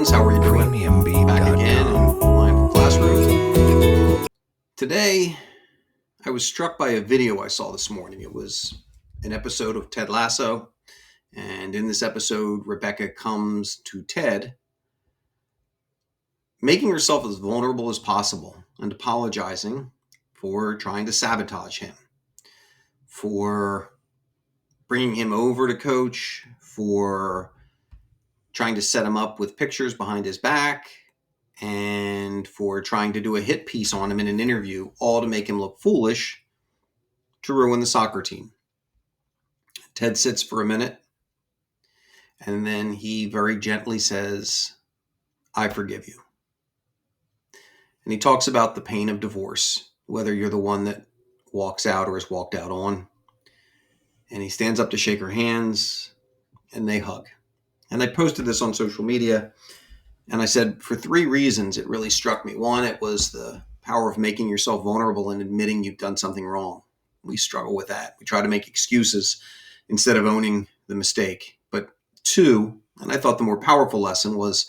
friends, how are you doing? Back again in Mindful Classroom. Today, I was struck by a video I saw this morning. It was an episode of Ted Lasso, and in this episode, Rebecca comes to Ted, making herself as vulnerable as possible and apologizing for trying to sabotage him, for bringing him over to coach, for trying to set him up with pictures behind his back, and for trying to do a hit piece on him in an interview, all to make him look foolish to ruin the soccer team. Ted sits for a minute, and then he very gently says, "I forgive you." And he talks about the pain of divorce, whether you're the one that walks out or is walked out on. And he stands up to shake her hands, and they hug. And I posted this on social media, and I said, for three reasons, it really struck me. One, it was the power of making yourself vulnerable and admitting you've done something wrong. We struggle with that. We try to make excuses instead of owning the mistake. But two, and I thought the more powerful lesson was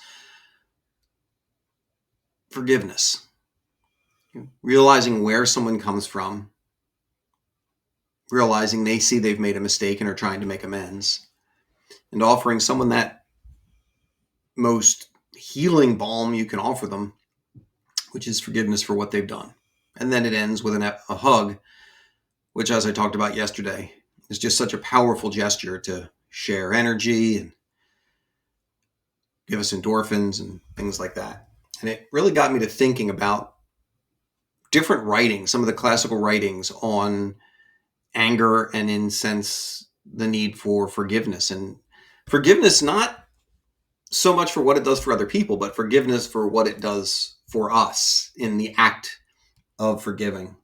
forgiveness. Realizing where someone comes from, realizing they see they've made a mistake and are trying to make amends, and offering someone that most healing balm you can offer them, which is forgiveness for what they've done. And then it ends with a hug, which, as I talked about yesterday, is just such a powerful gesture to share energy and give us endorphins and things like that. And it really got me to thinking about different writings, some of the classical writings on anger and, in sense, the need for forgiveness. And forgiveness not so much for what it does for other people, but forgiveness for what it does for us in the act of forgiving.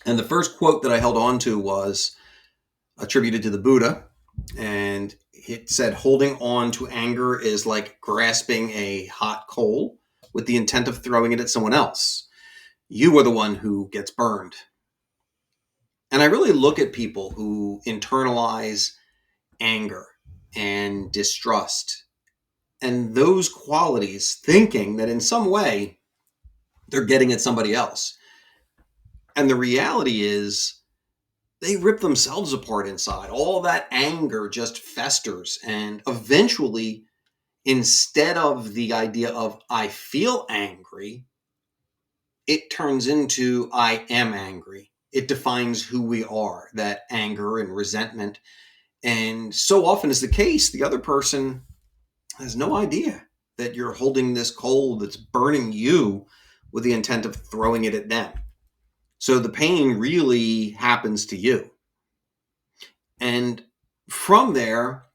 And the first quote that I held on to was attributed to the Buddha, and it said, "Holding on to anger is like grasping a hot coal with the intent of throwing it at someone else. You are the one who gets burned." And I really look at people who internalize anger and distrust and those qualities, thinking that in some way they're getting at somebody else. And the reality is they rip themselves apart inside. All that anger just festers. And eventually, instead of the idea of I feel angry, it turns into I am angry. It defines who we are, that anger and resentment. And so often is the case, the other person has no idea that you're holding this coal that's burning you with the intent of throwing it at them. So the pain really happens to you. And from there,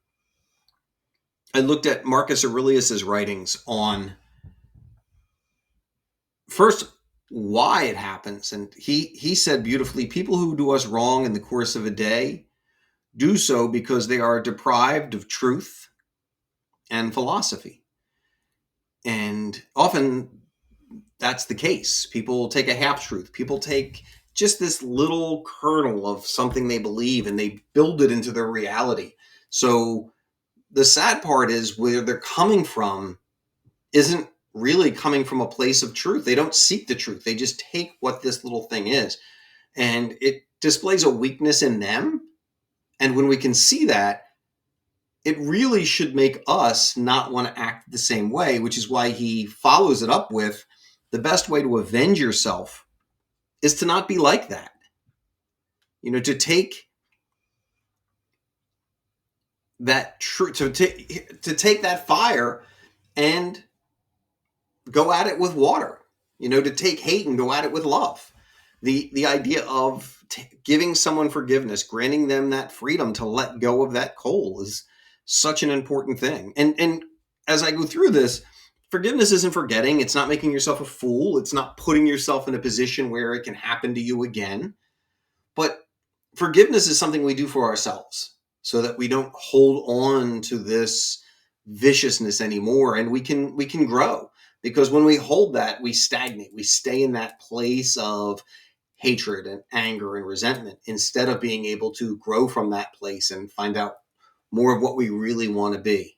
I looked at Marcus Aurelius's writings on, first, why it happens. And he said beautifully, people who do us wrong in the course of a day do so because they are deprived of truth and philosophy. And often that's the case. People take a half-truth. People take just this little kernel of something they believe and they build it into their reality. So the sad part is where they're coming from isn't really coming from a place of truth. They don't seek the truth. They just take what this little thing is. And it displays a weakness in them. And when we can see that, it really should make us not want to act the same way, which is why he follows it up with, the best way to avenge yourself is to not be like that. To take that to take that fire and go at it with water. To take hate and go at it with love. The idea of giving someone forgiveness, granting them that freedom to let go of that coal is such an important thing. And as I go through this, forgiveness isn't forgetting. It's not making yourself a fool. It's not putting yourself in a position where it can happen to you again. But forgiveness is something we do for ourselves so that we don't hold on to this viciousness anymore, and we can grow. Because when we hold that, we stagnate. We stay in that place of hatred and anger and resentment instead of being able to grow from that place and find out more of what we really want to be.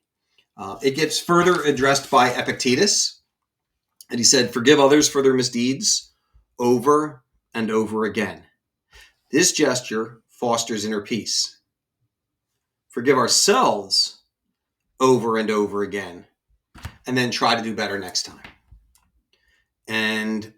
It gets further addressed by Epictetus, and he said, "Forgive others for their misdeeds over and over again. This gesture fosters inner peace. Forgive ourselves over and over again, and then try to do better next time." And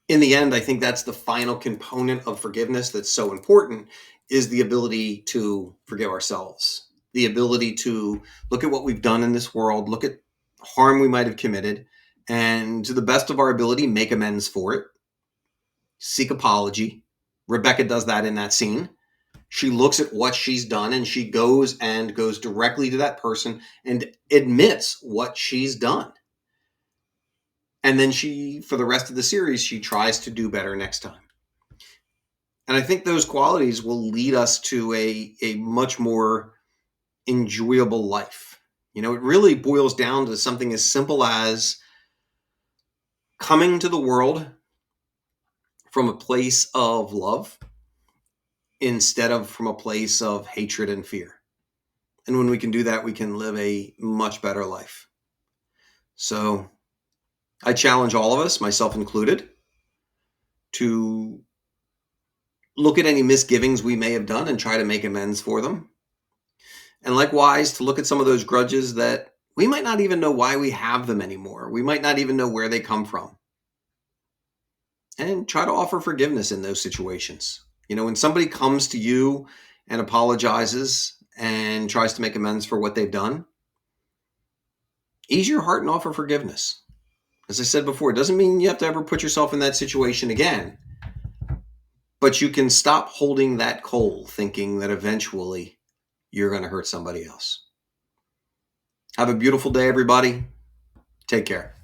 in the end, I think that's the final component of forgiveness that's so important, is the ability to forgive ourselves, the ability to look at what we've done in this world, look at harm we might have committed, and to the best of our ability, make amends for it, seek apology. Rebecca does that in that scene. She looks at what she's done and she goes directly to that person and admits what she's done. And then for the rest of the series, she tries to do better next time. And I think those qualities will lead us to a much more enjoyable life. It really boils down to something as simple as coming to the world from a place of love instead of from a place of hatred and fear. And when we can do that, we can live a much better life. So I challenge all of us, myself included, to look at any misgivings we may have done and try to make amends for them. And likewise, to look at some of those grudges that we might not even know why we have them anymore. We might not even know where they come from. And try to offer forgiveness in those situations. When somebody comes to you and apologizes and tries to make amends for what they've done, ease your heart and offer forgiveness. As I said before, it doesn't mean you have to ever put yourself in that situation again. But you can stop holding that coal, thinking that eventually you're going to hurt somebody else. Have a beautiful day, everybody. Take care.